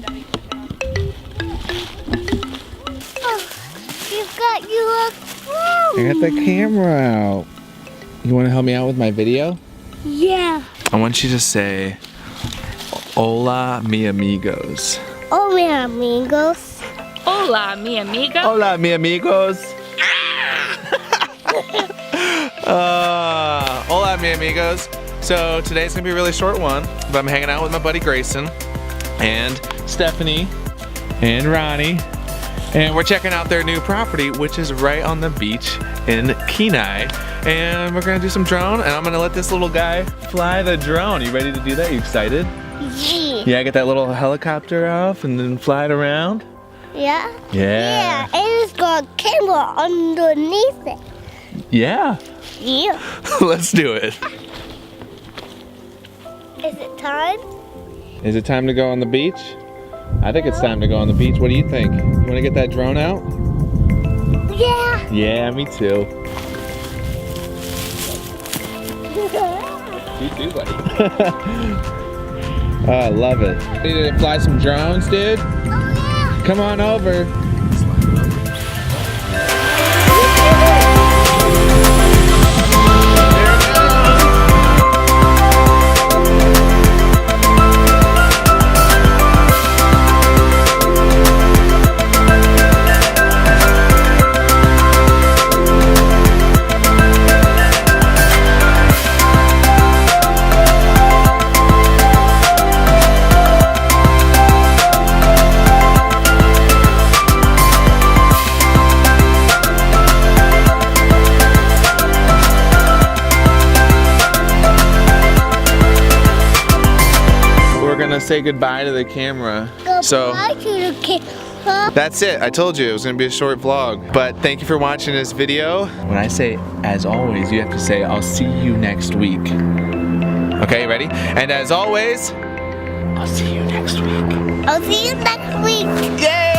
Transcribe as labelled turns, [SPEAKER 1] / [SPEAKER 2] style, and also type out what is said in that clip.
[SPEAKER 1] I got the camera out. You want to help me out with my video?
[SPEAKER 2] Yeah.
[SPEAKER 1] I want you to say, "Hola, mi amigos."
[SPEAKER 2] Oh, mi amigos.
[SPEAKER 3] Hola, mi amigo.
[SPEAKER 1] Hola, mi amigos. Hola, mi amigos. So today's gonna be a really short one, but I'm hanging out with my buddy Grayson and Stephanie and Ronnie, and we're checking out their new property, which is right on the beach in Kenai. And we're gonna do some drone, and I'm gonna let this little guy fly the drone. You ready to do that? You excited?
[SPEAKER 2] Yeah.
[SPEAKER 1] Yeah, get that little helicopter off and then fly it around.
[SPEAKER 2] Yeah?
[SPEAKER 1] Yeah.
[SPEAKER 2] Yeah, and it's got a camera underneath it.
[SPEAKER 1] Yeah.
[SPEAKER 2] Yeah.
[SPEAKER 1] Let's do it.
[SPEAKER 2] Is it time?
[SPEAKER 1] Is it time to go on the beach? I think it's time to go on the beach. What do you think? You want to get that drone out?
[SPEAKER 2] Yeah.
[SPEAKER 1] Yeah, me too. You too, buddy. Oh, I love it. Ready to fly some drones, dude?
[SPEAKER 2] Oh, yeah.
[SPEAKER 1] Come on over. Say goodbye to the camera.
[SPEAKER 2] Goodbye to the camera.
[SPEAKER 1] That's it. I told you it was gonna be a short vlog. But thank you for watching this video. When I say as always, you have to say I'll see you next week. Okay, ready? And as always, I'll see you next week.
[SPEAKER 2] I'll see you next week.
[SPEAKER 1] Yay!